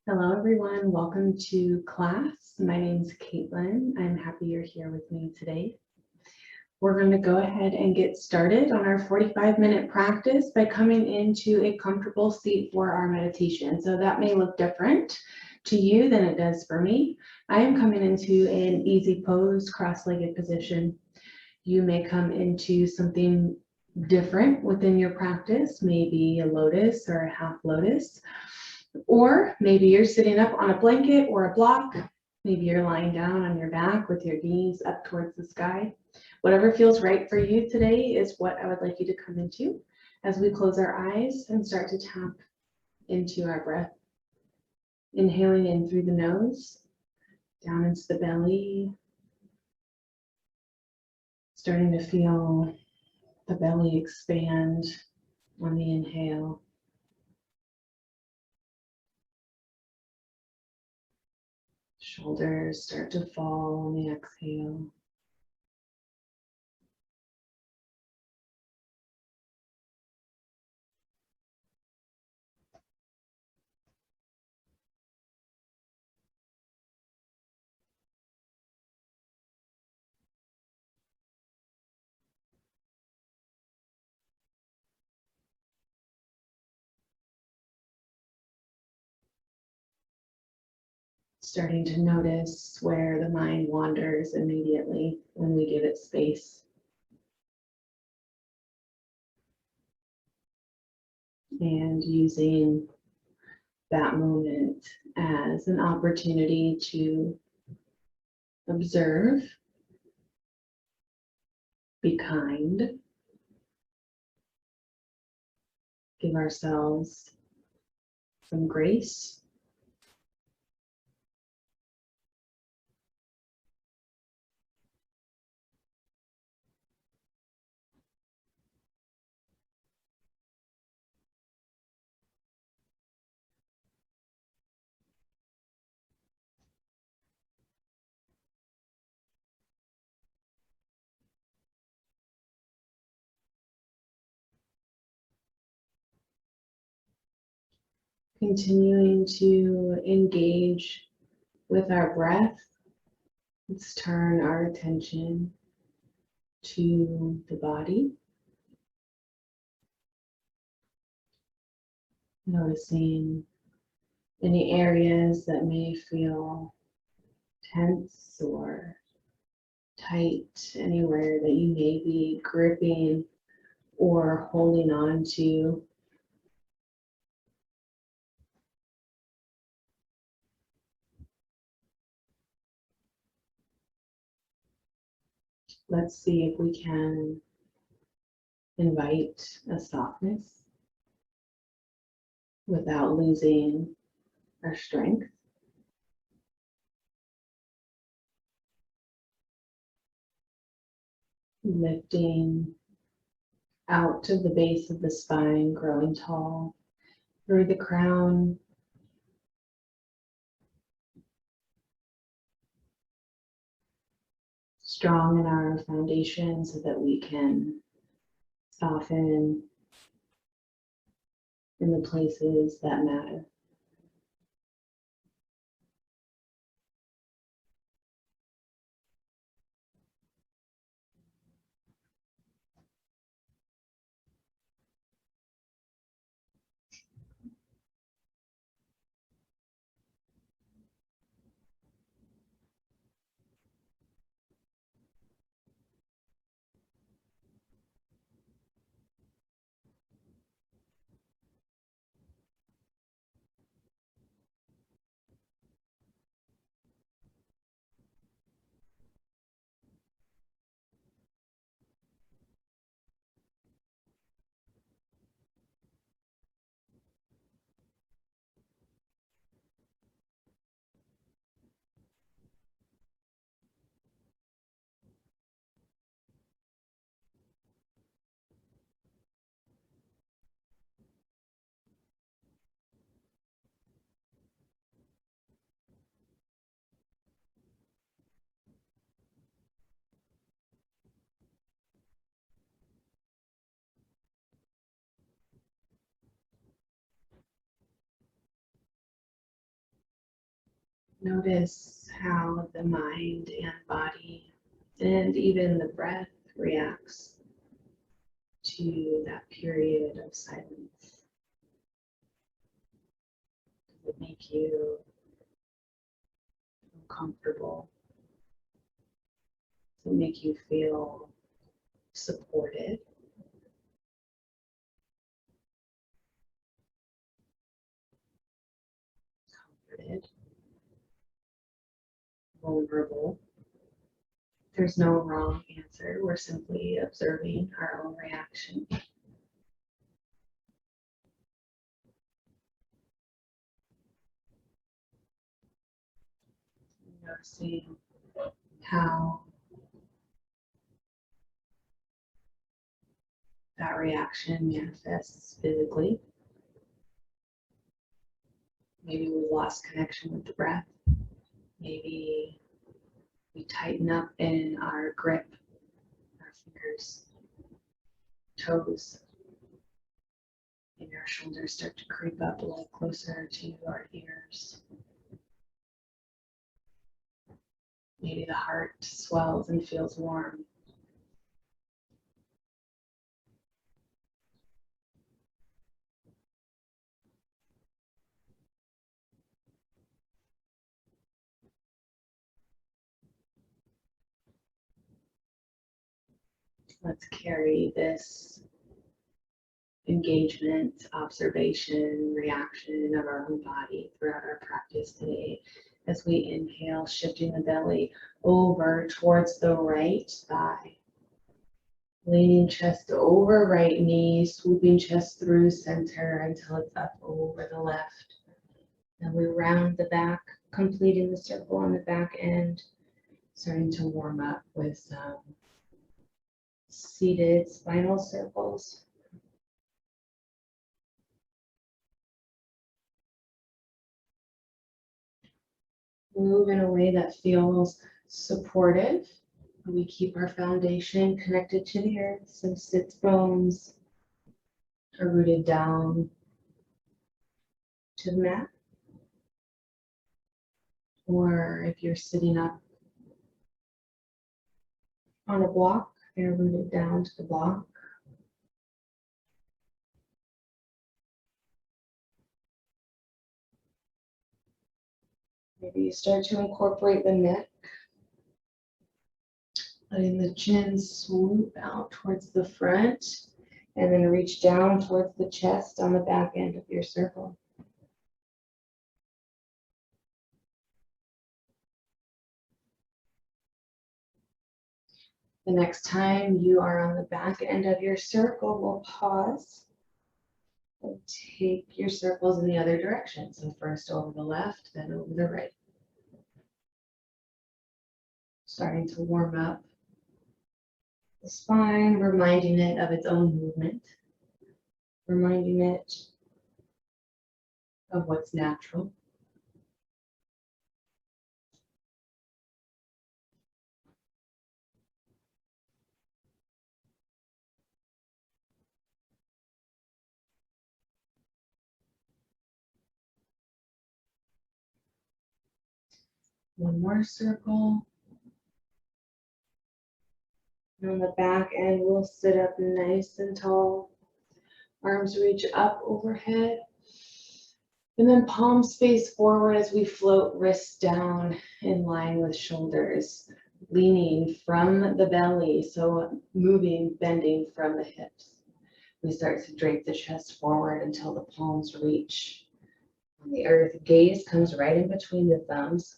Hello, everyone. Welcome to class. My name is Caitlin. I'm happy you're here with me today. We're going to go ahead and get started on our 45-minute practice by coming into a comfortable seat for our meditation. So that may look different to you than it does for me. I am coming into an easy pose, cross-legged position. You may come into something different within your practice, maybe a lotus or a half lotus. Or maybe you're sitting up on a blanket or a block. Maybe you're lying down on your back with your knees up towards the sky. Whatever feels right for you today is what I would like you to come into as we close our eyes and start to tap into our breath. Inhaling in through the nose, down into the belly, starting to feel the belly expand on the inhale. Shoulders start to fall on the exhale. Starting to notice where the mind wanders immediately when we give it space. And using that moment as an opportunity to observe, be kind, give ourselves some grace. Continuing to engage with our breath. Let's turn our attention to the body, noticing any areas that may feel tense or tight, anywhere that you may be gripping or holding on to. Let's see if we can invite a softness without losing our strength. Lifting out to the base of the spine, growing tall through the crown. Strong in our foundation so that we can soften in the places that matter. Notice how the mind and body and even the breath reacts to that period of silence. Does it make you uncomfortable? Does it make you feel supported, comforted, vulnerable? There's no wrong answer. We're simply observing our own reaction. Noticing how that reaction manifests physically. Maybe we lost connection with the breath. Maybe we tighten up in our grip, our fingers, toes. Maybe our shoulders start to creep up a little closer to our ears. Maybe the heart swells and feels warm. Let's carry this engagement, observation, reaction of our own body throughout our practice today. As we inhale, shifting the belly over towards the right thigh. Leaning chest over right knee, swooping chest through center until it's up over the left. Then we round the back, completing the circle on the back end, starting to warm up with some seated spinal circles. Move in a way that feels supportive. We keep our foundation connected to the earth, so sits bones are rooted down to the mat. Or if you're sitting up on a block, they're rooted down to the block. Maybe you start to incorporate the neck, letting the chin swoop out towards the front and then reach down towards the chest on the back end of your circle. The next time you are on the back end of your circle, we'll pause and take your circles in the other direction. So first over the left, then over the right. Starting to warm up the spine, reminding it of its own movement, reminding it of what's natural. One more circle. And on the back end, we'll sit up nice and tall. Arms reach up overhead. And then palms face forward as we float wrists down in line with shoulders, leaning from the belly, so moving, bending from the hips. We start to drape the chest forward until the palms reach on the earth. Gaze comes right in between the thumbs.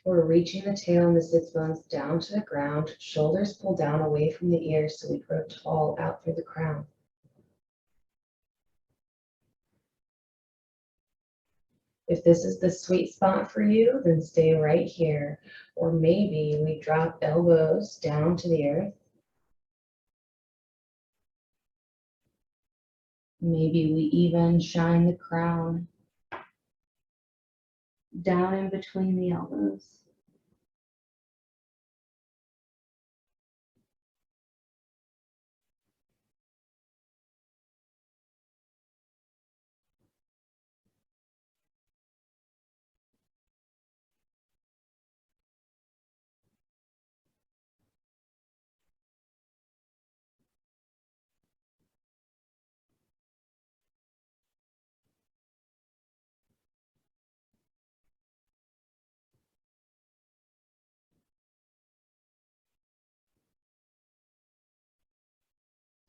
We're reaching the tail and the sits bones down to the ground. Shoulders pull down away from the ears so we grow tall out through the crown. If this is the sweet spot for you, then stay right here. Or maybe we drop elbows down to the earth. Maybe we even shine the crown down in between the elbows.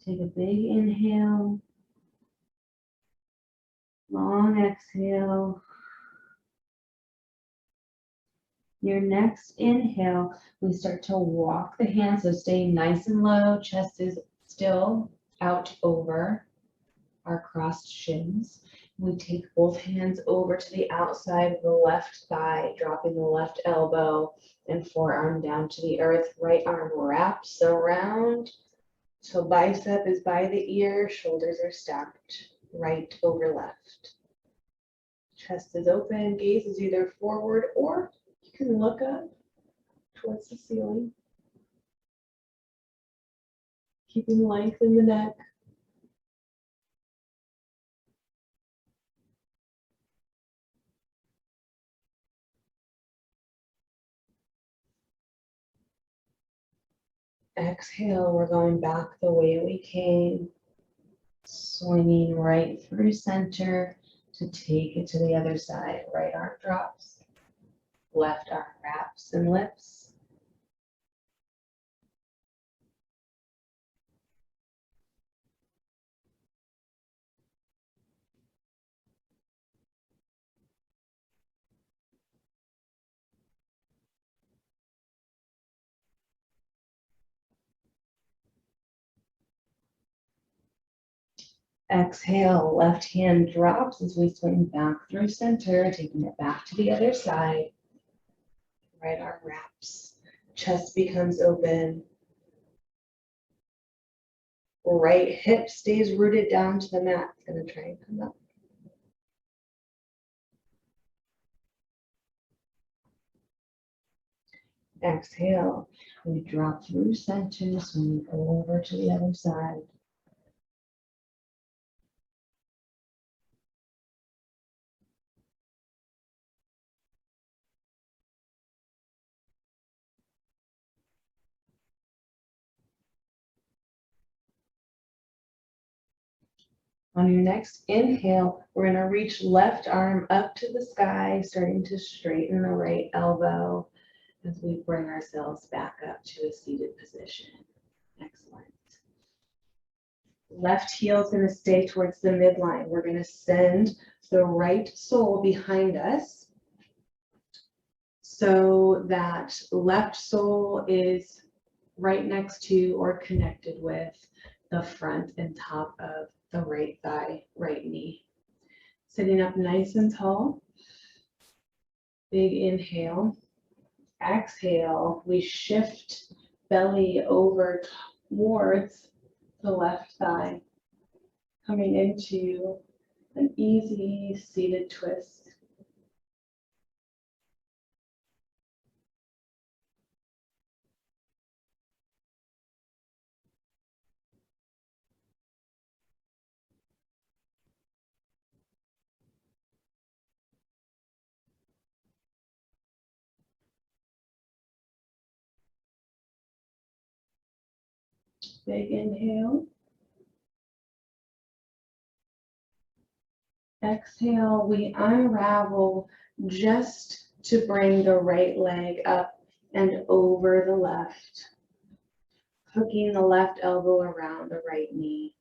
Take a big inhale, long exhale. Your next inhale, we start to walk the hands, so stay nice and low, chest is still out over our crossed shins. We take both hands over to the outside of the left thigh, dropping the left elbow and forearm down to the earth. Right arm wraps around, so bicep is by the ear, shoulders are stacked, right over left. Chest is open, gaze is either forward or you can look up towards the ceiling. Keeping length in the neck. Exhale, we're going back the way we came, swinging right through center to take it to the other side. Right arm drops, left arm wraps and lifts. Exhale, left hand drops as we swing back through center, taking it back to the other side. Right arm wraps, chest becomes open. Right hip stays rooted down to the mat. It's going to try and come up. Exhale, we drop through center, swing over to the other side. On your next inhale, we're going to reach left arm up to the sky, starting to straighten the right elbow as we bring ourselves back up to a seated position. Excellent. Left heel is going to stay towards the midline. We're going to send the right sole behind us so that left sole is right next to or connected with the front and top of the right thigh, right knee. Sitting up nice and tall. Big inhale. Exhale, we shift belly over towards the left thigh, coming into an easy seated twist. Big inhale. Exhale, we unravel just to bring the right leg up and over the left, hooking the left elbow around the right knee.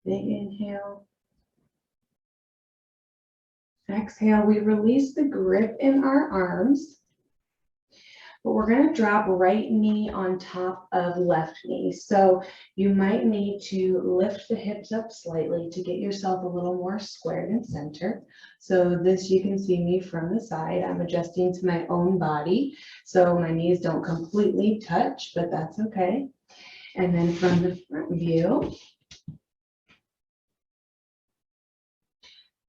Big inhale. Exhale, we release the grip in our arms, but we're going to drop right knee on top of left knee. So you might need to lift the hips up slightly to get yourself a little more squared and center. So this, you can see me from the side. I'm adjusting to my own body, so my knees don't completely touch, but that's okay. And then from the front view,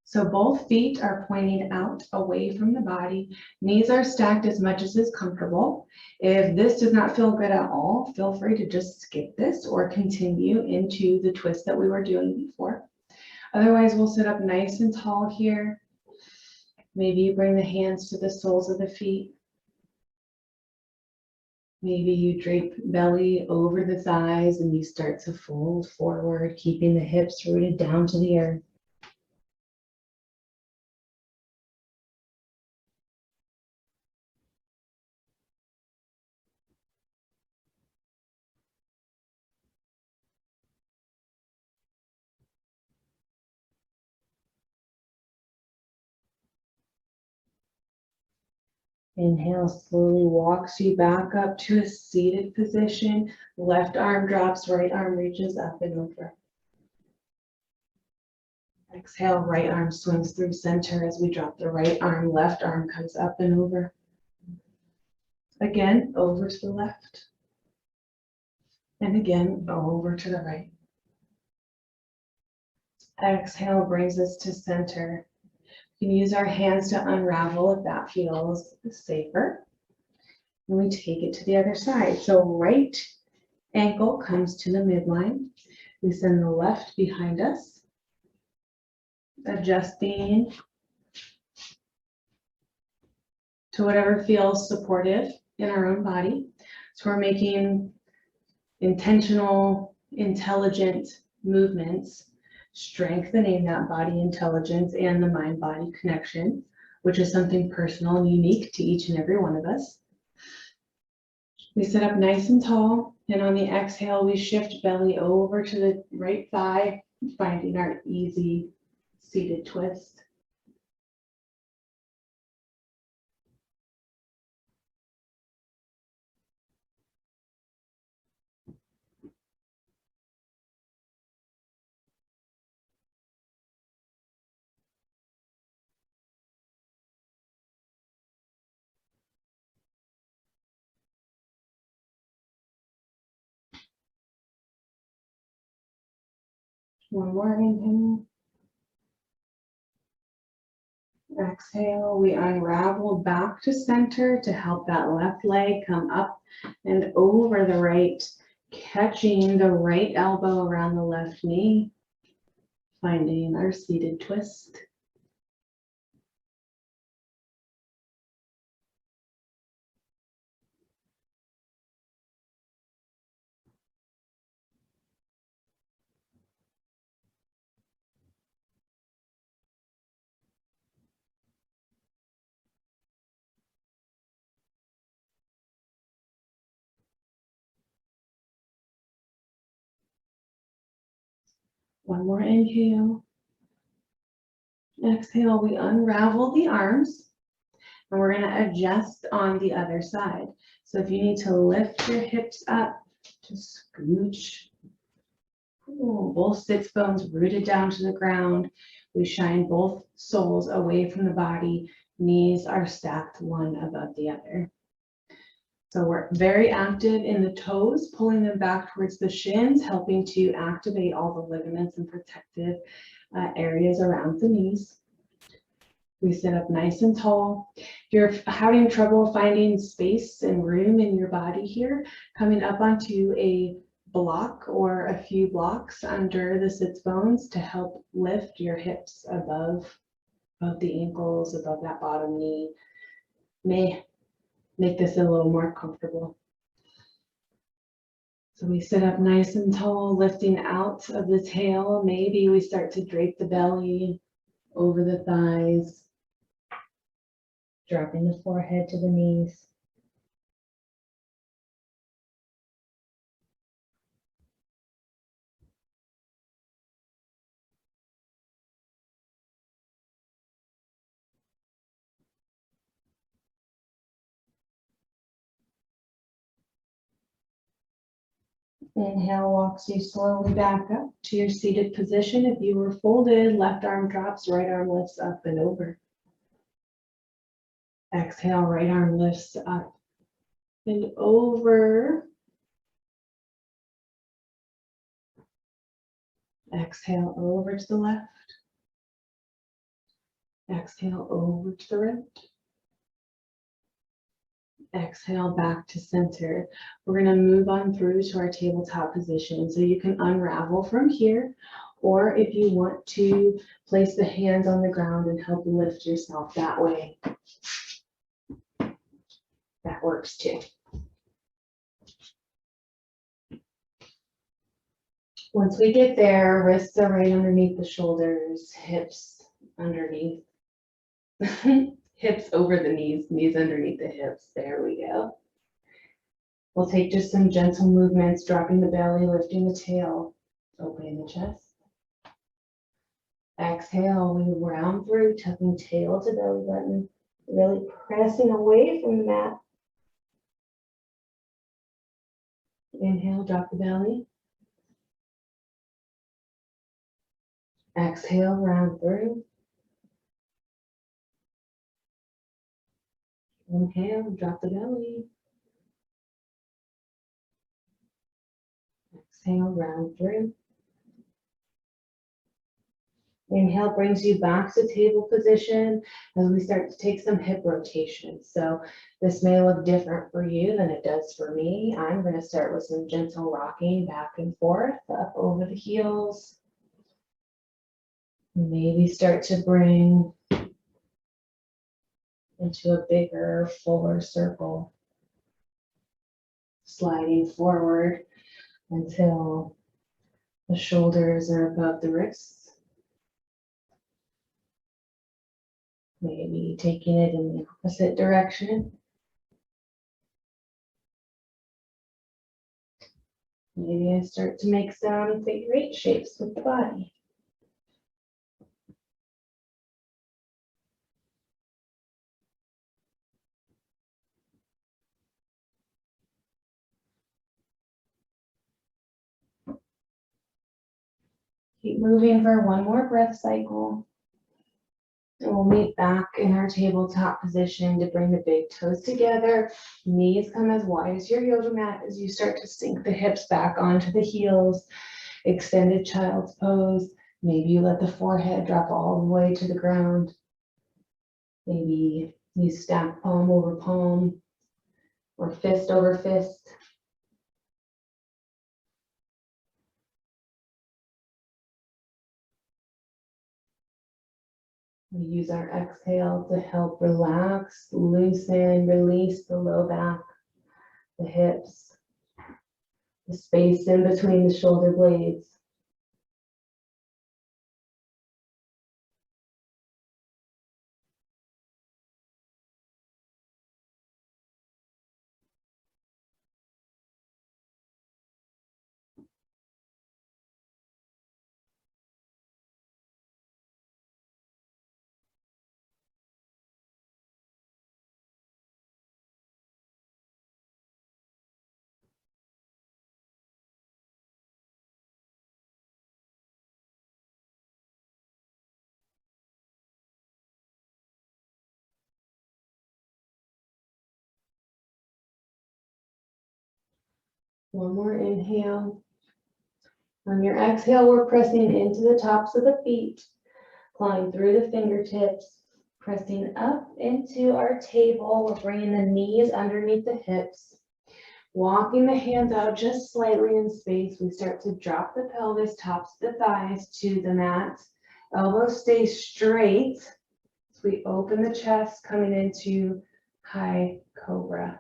so both feet are pointing out away from the body. Knees are stacked as much as is comfortable. If this does not feel good at all, feel free to just skip this or continue into the twist that we were doing before. Otherwise, we'll sit up nice and tall here. Maybe you bring the hands to the soles of the feet. Maybe you drape belly over the thighs and you start to fold forward, keeping the hips rooted down to the earth. Inhale slowly walks you back up to a seated position. Left arm drops, right arm reaches up and over. Exhale, right arm swings through center as we drop the right arm. Left arm comes up and over. Again, over to the left. And again, over to the right. Exhale brings us to center. We can use our hands to unravel if that feels safer. And we take it to the other side. So right ankle comes to the midline. We send the left behind us, adjusting to whatever feels supportive in our own body. So we're making intentional, intelligent movements, strengthening that body intelligence and the mind-body connection, which is something personal and unique to each and every one of us. We sit up nice and tall, and on the exhale, we shift belly over to the right thigh, finding our easy seated twist. One more inhale. Exhale, we unravel back to center to help that left leg come up and over the right, catching the right elbow around the left knee, finding our seated twist. One more inhale. Exhale, we unravel the arms and we're going to adjust on the other side. So if you need to lift your hips up, just scooch. Both sits bones rooted down to the ground. We shine both soles away from the body. Knees are stacked one above the other. So we're very active in the toes, pulling them back towards the shins, helping to activate all the ligaments and protective areas around the knees. We sit up nice and tall. If you're having trouble finding space and room in your body here, coming up onto a block or a few blocks under the sits bones to help lift your hips above the ankles, above that bottom knee, may make this a little more comfortable. So we sit up nice and tall, lifting out of the tail. Maybe we start to drape the belly over the thighs, dropping the forehead to the knees. Inhale walks you slowly back up to your seated position. If you were folded, left arm drops, right arm lifts up and over. Exhale, right arm lifts up and over. Exhale over to the left. Exhale over to the right. Exhale back to center. We're going to move on through to our tabletop position. So you can unravel from here, or if you want to place the hands on the ground and help lift yourself that way, that works too. Once we get there, wrists are right underneath the shoulders, hips underneath, hips over the knees, knees underneath the hips. There we go. We'll take just some gentle movements, dropping the belly, lifting the tail, opening the chest. Exhale, we round through, tucking tail to belly button, really pressing away from the mat. Inhale, drop the belly. Exhale, round through. Inhale, drop the belly. Exhale, round through. Inhale brings you back to table position as we start to take some hip rotation. So this may look different for you than it does for me. I'm going to start with some gentle rocking back and forth, up over the heels. Maybe start to bring into a bigger, fuller circle, sliding forward until the shoulders are above the wrists. Maybe taking it in the opposite direction. Maybe I start to make some figure eight shapes with the body. Keep moving for one more breath cycle. And we'll meet back in our tabletop position to bring the big toes together. Knees come as wide as your yoga mat as you start to sink the hips back onto the heels. Extended child's pose. Maybe you let the forehead drop all the way to the ground. Maybe you stack palm over palm or fist over fist. We use our exhale to help relax, loosen, release the low back, the hips, the space in between the shoulder blades. One more inhale. On your exhale, we're pressing into the tops of the feet, clawing through the fingertips, pressing up into our table. We're bringing the knees underneath the hips, walking the hands out just slightly in space. We start to drop the pelvis, tops of the thighs to the mat. Elbows stay straight. So we open the chest, coming into high cobra.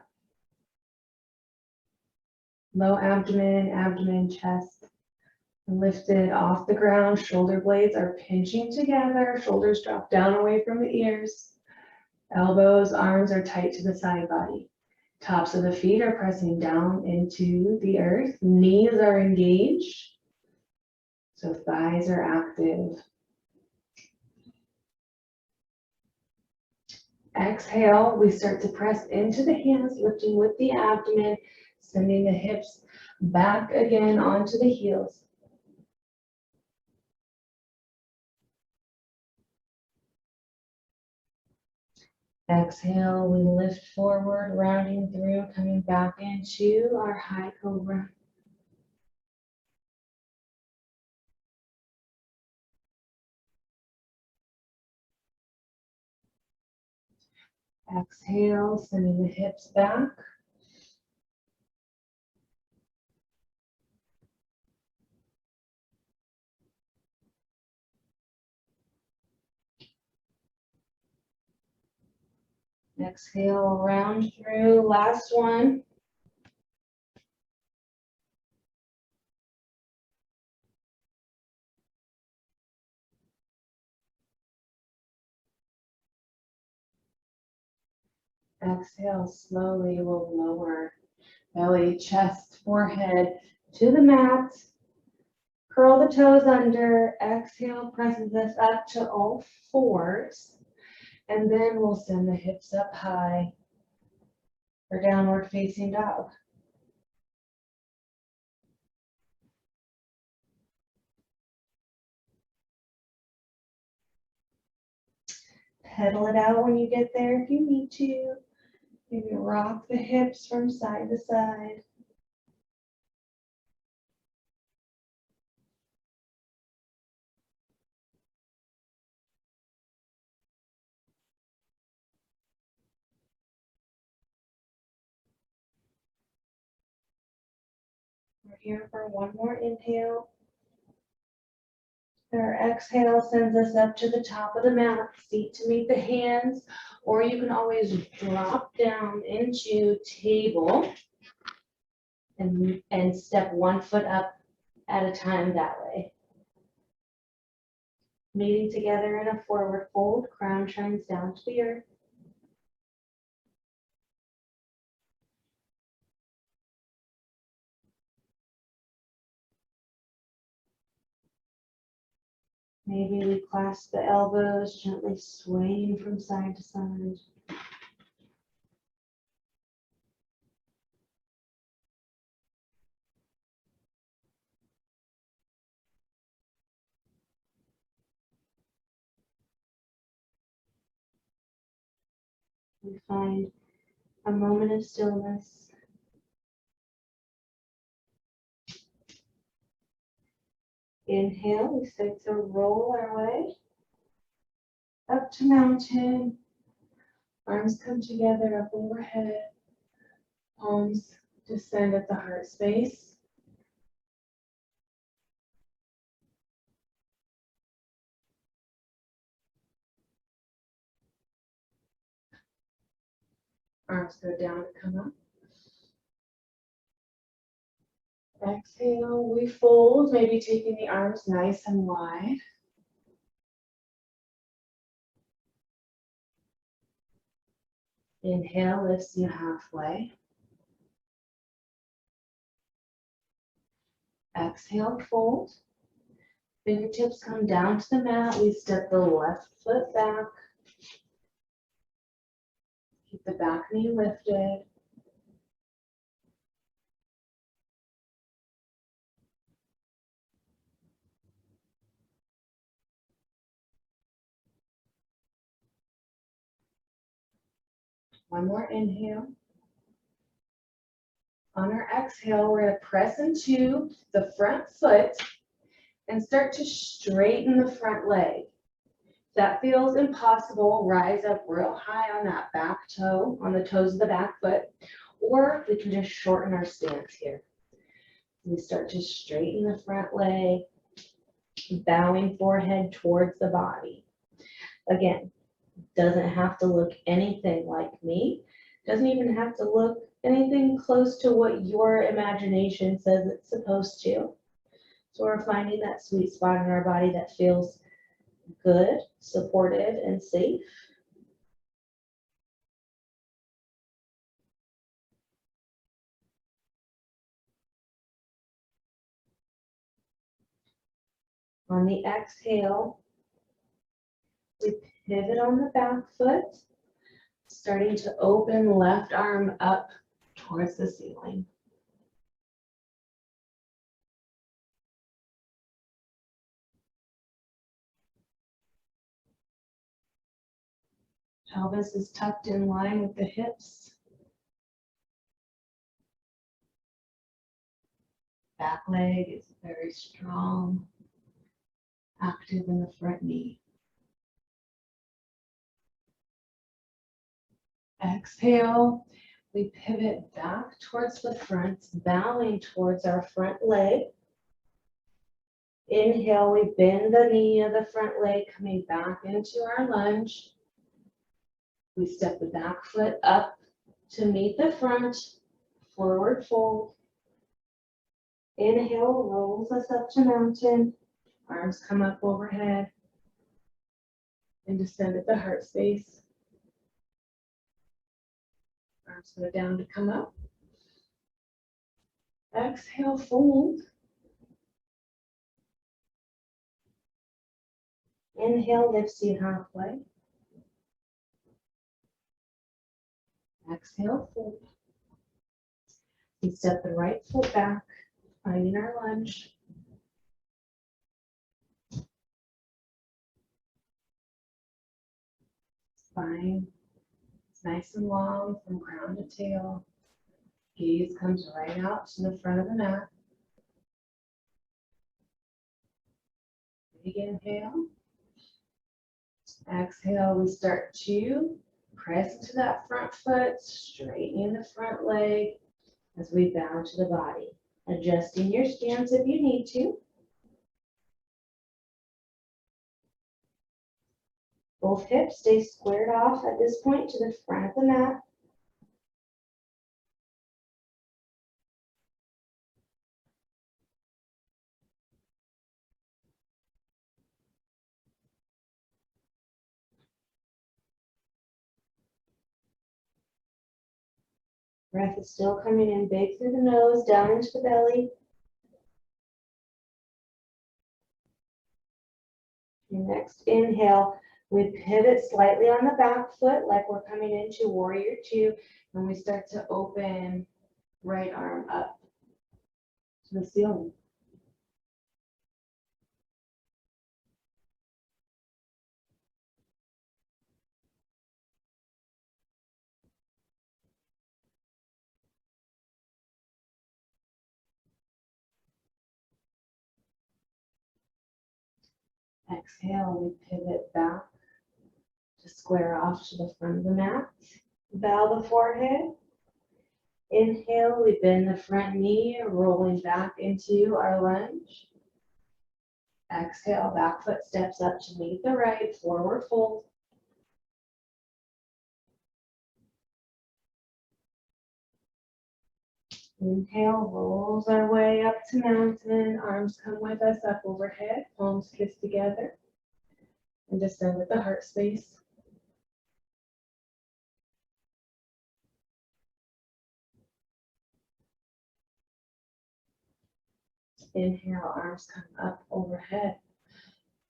Low abdomen, abdomen, chest. Lifted off the ground, shoulder blades are pinching together, shoulders drop down away from the ears. Elbows, arms are tight to the side body. Tops of the feet are pressing down into the earth. Knees are engaged, so thighs are active. Exhale, we start to press into the hands, lifting with the abdomen, sending the hips back again onto the heels. Exhale, we lift forward, rounding through, coming back into our high cobra. Exhale, sending the hips back. Exhale, round through, last one. Exhale, slowly we'll lower belly, chest, forehead to the mat. Curl the toes under. Exhale, presses us up to all fours. And then we'll send the hips up high for downward facing dog. Pedal it out when you get there if you need to. Maybe rock the hips from side to side. We're here for one more inhale. Our exhale sends us up to the top of the mat, feet to meet the hands, or you can always drop down into table and step one foot up at a time that way. Meeting together in a forward fold, crown shines down to the earth. Maybe we clasp the elbows, gently swaying from side to side. We find a moment of stillness. Inhale, we start to roll our way up to mountain. Arms come together up overhead. Palms descend at the heart space. Arms go down and come up. Exhale, we fold, maybe taking the arms nice and wide. Inhale lifts you halfway. Exhale, fold. Fingertips come down to the mat. We step the left foot back. Keep the back knee lifted. One more inhale. On our exhale, we're going to press into the front foot and start to straighten the front leg. If that feels impossible, rise up real high on that back toe, on the toes of the back foot, or we can just shorten our stance here. We start to straighten the front leg, bowing forehead towards the body. Again, doesn't have to look anything like me. Doesn't even have to look anything close to what your imagination says it's supposed to. So we're finding that sweet spot in our body that feels good, supported, and safe. On the exhale, we pivot on the back foot, starting to open left arm up towards the ceiling. Pelvis is tucked in line with the hips. Back leg is very strong, active in the front knee. Exhale, we pivot back towards the front, bowing towards our front leg. Inhale, we bend the knee of the front leg, coming back into our lunge. We step the back foot up to meet the front, forward fold. Inhale, rolls us up to mountain. Arms come up overhead and descend at the heart space. Arms go down to come up. Exhale, fold. Inhale, lifts you halfway. Exhale, fold. We step the right foot back, finding our lunge. Spine is nice and long from crown to tail. Gaze comes right out to the front of the mat. Big inhale. Exhale, we start to press into that front foot, straightening the front leg as we bow to the body. Adjusting your stance if you need to. Both hips stay squared off at this point to the front of the mat. Breath is still coming in big through the nose, down into the belly. Your next inhale, we pivot slightly on the back foot like we're coming into warrior two, and we start to open right arm up to the ceiling. Exhale, we pivot back to square off to the front of the mat. Bow the forehead. Inhale, we bend the front knee, rolling back into our lunge. Exhale, back foot steps up to meet the right, forward fold. Inhale, rolls our way up to mountain. Arms come with us up overhead, palms kiss together, and descend at the heart space. Inhale, arms come up overhead.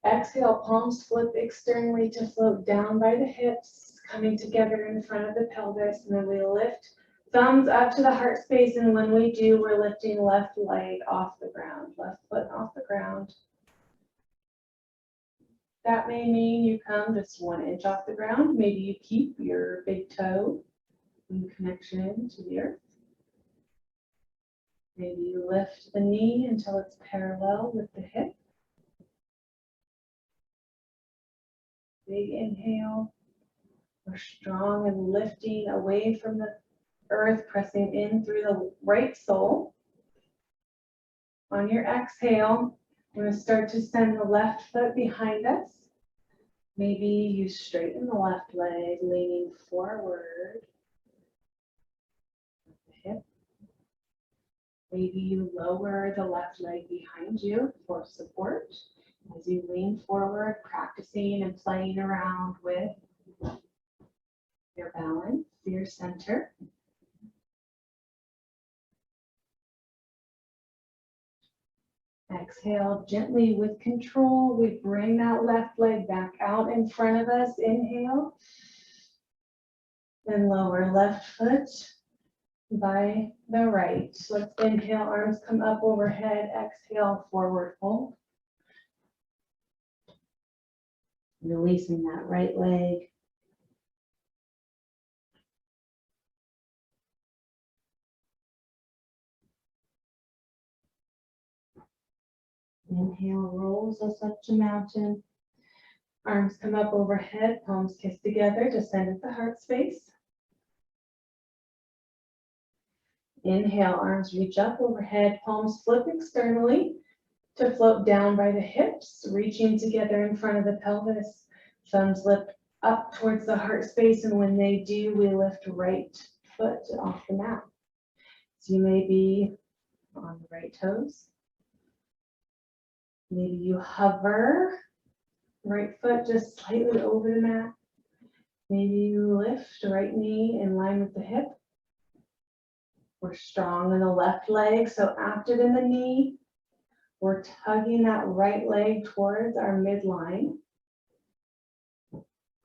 Exhale, palms flip externally to float down by the hips, coming together in front of the pelvis, and then we lift thumbs up to the heart space, and when we do, we're lifting left leg off the ground, left foot off the ground. That may mean you come just 1 inch off the ground. Maybe you keep your big toe in connection to the earth. Maybe you lift the knee until it's parallel with the hip. Big inhale. We're strong and lifting away from the earth, pressing in through the right sole. On your exhale, we're going to start to send the left foot behind us. Maybe you straighten the left leg, leaning forward. The hip. Maybe you lower the left leg behind you for support as you lean forward, practicing and playing around with your balance, your center. Exhale, gently with control, we bring that left leg back out in front of us. Inhale. Then lower left foot by the right. Let's inhale, arms come up overhead. Exhale, forward fold. Releasing that right leg. Inhale, rolls us up to mountain. Arms come up overhead, palms kiss together, descend at the heart space. Inhale, arms reach up overhead, palms flip externally to float down by the hips, reaching together in front of the pelvis. Thumbs lift up towards the heart space, and when they do, we lift right foot off the mat. So you may be on the right toes. Maybe you hover right foot just slightly over the mat. Maybe you lift right knee in line with the hip. We're strong in the left leg, so active in the knee. We're tugging that right leg towards our midline,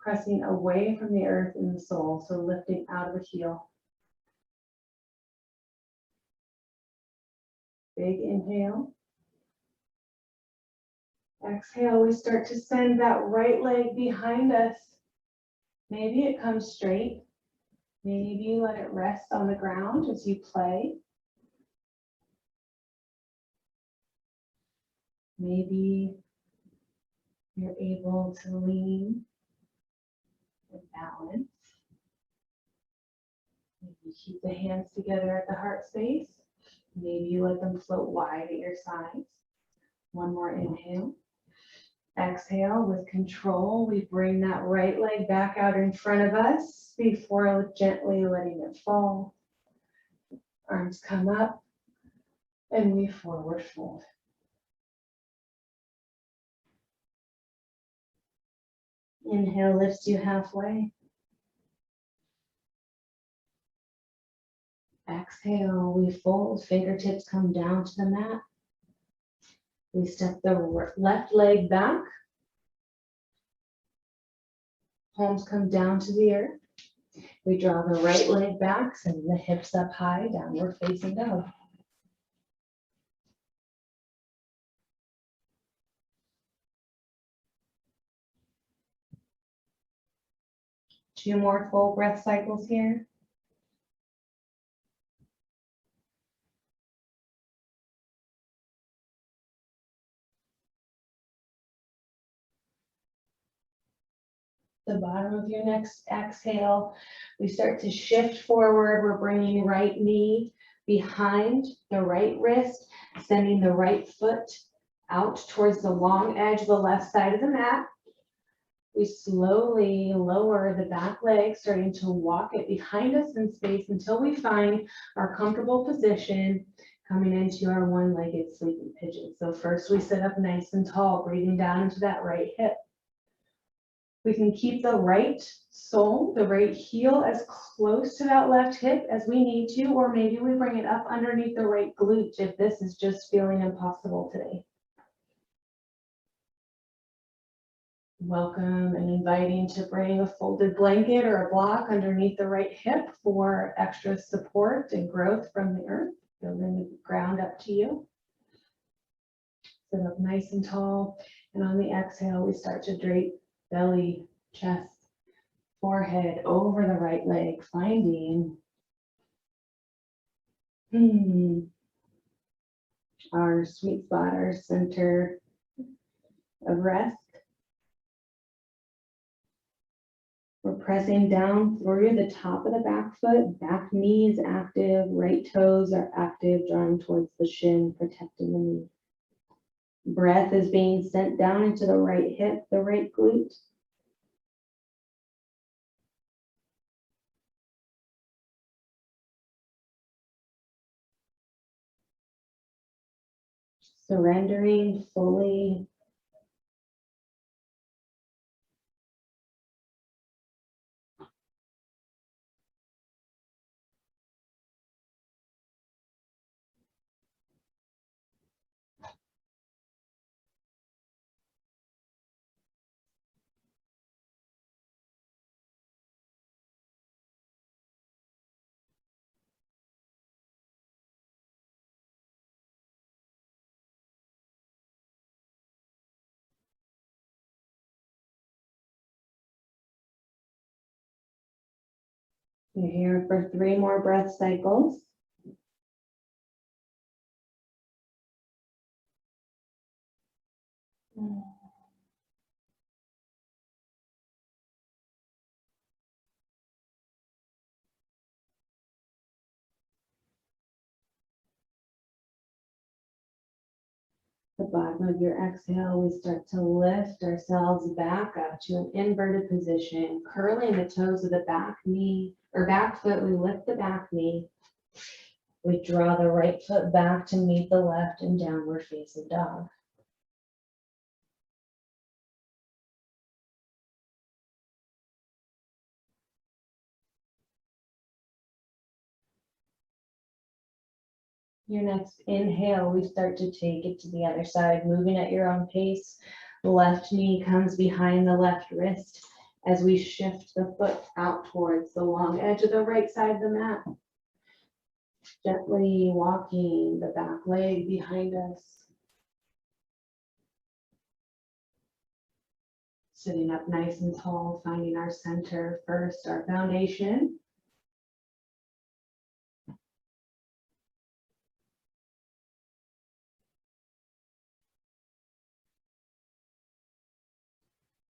pressing away from the earth and the sole, so lifting out of the heel. Big inhale. Exhale, we start to send that right leg behind us. Maybe it comes straight. Maybe you let it rest on the ground as you play. Maybe you're able to lean and balance. Maybe you keep the hands together at the heart space. Maybe you let them float wide at your sides. One more inhale. Exhale, with control, we bring that right leg back out in front of us before gently letting it fall. Arms come up and we forward fold. Inhale lifts you halfway. Exhale, we fold, fingertips come down to the mat. We step the left leg back. Palms come down to the earth. We draw the right leg back, sending the hips up high, downward facing dog. Two more full breath cycles here. The bottom of your next exhale, we start to shift forward. We're bringing right knee behind the right wrist, sending the right foot out towards the long edge of the left side of the mat. We slowly lower the back leg, starting to walk it behind us in space until we find our comfortable position, coming into our one-legged sleeping pigeon. So first we sit up nice and tall, breathing down into that right hip. We can keep the right sole, the right heel as close to that left hip as we need to, or maybe we bring it up underneath the right glute if this is just feeling impossible today. Welcome and inviting to bring a folded blanket or a block underneath the right hip for extra support and growth from the earth, building the ground up to you. Sit up nice and tall, and on the exhale, we start to drape belly, chest, forehead over the right leg, finding our sweet spot, our center of rest. We're pressing down through the top of the back foot, back knee is active, right toes are active, drawing towards the shin, protecting the knee. Breath is being sent down into the right hip, the right glute. Surrendering fully. You're here for 3 more breath cycles. The bottom of your exhale, we start to lift ourselves back up to an inverted position, curling the toes of the back knee or back foot. We lift the back knee. We draw the right foot back to meet the left in downward facing dog. Your next inhale, we start to take it to the other side, moving at your own pace. The left knee comes behind the left wrist as we shift the foot out towards the long edge of the right side of the mat. Gently walking the back leg behind us. Sitting up nice and tall, finding our center first, our foundation.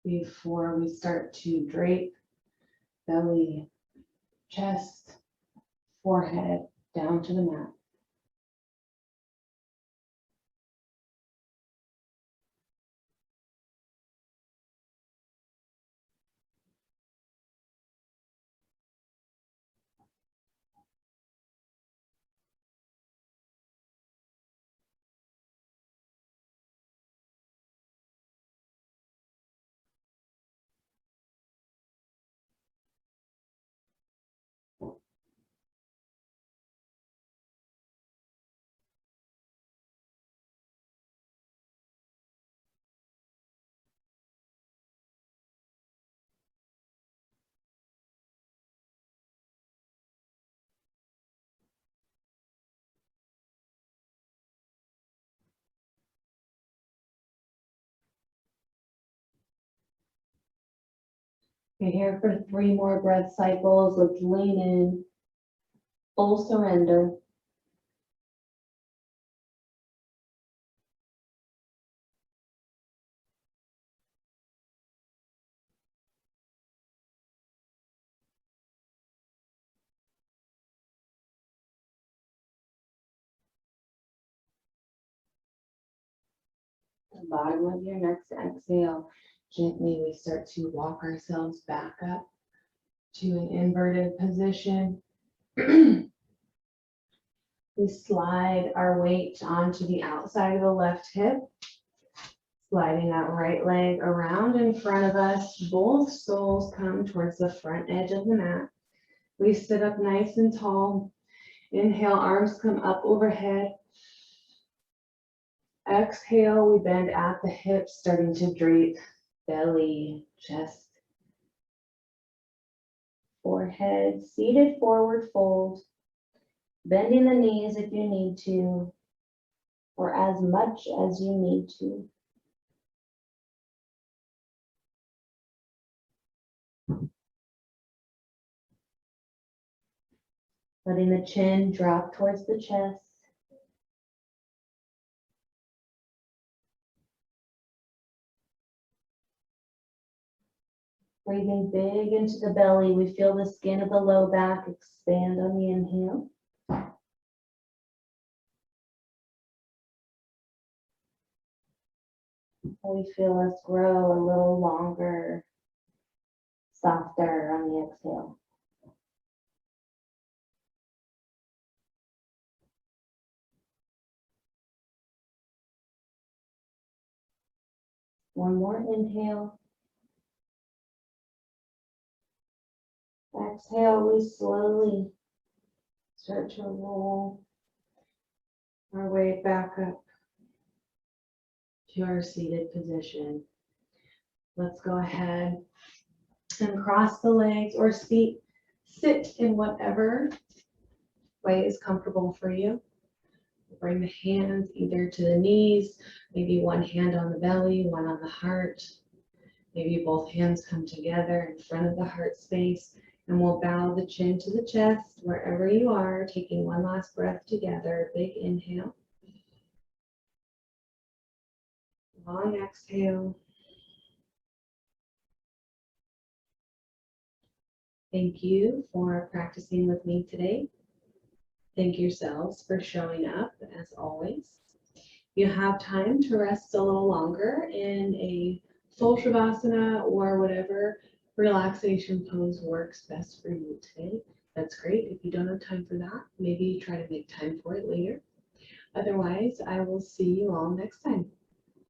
Before we start to drape, belly, chest, forehead down to the mat. You're here for 3 more breath cycles. Let's lean in, full surrender. The bottom of your next exhale, gently we start to walk ourselves back up to an inverted position. We slide our weight onto the outside of the left hip, sliding that right leg around in front of us. Both soles come towards the front edge of the mat. We sit up nice and tall. Inhale, arms come up overhead. Exhale, we bend at the hips, starting to drape belly, chest, forehead, seated forward fold, bending the knees if you need to, or as much as you need to. Letting the chin drop towards the chest. Breathing big into the belly, we feel the skin of the low back expand on the inhale. We feel us grow a little longer, softer on the exhale. One more inhale. Exhale, we slowly start to roll our way back up to our seated position. Let's go ahead and cross the legs or sit in whatever way is comfortable for you. Bring the hands either to the knees, maybe one hand on the belly, one on the heart. Maybe both hands come together in front of the heart space, and we'll bow the chin to the chest wherever you are, taking one last breath together. Big inhale. Long exhale. Thank you for practicing with me today. Thank yourselves for showing up as always. you have time to rest a little longer in a full Shavasana or whatever relaxation pose works best for you today, that's great. If you don't have time for that, maybe try to make time for it later. Otherwise, I will see you all next time.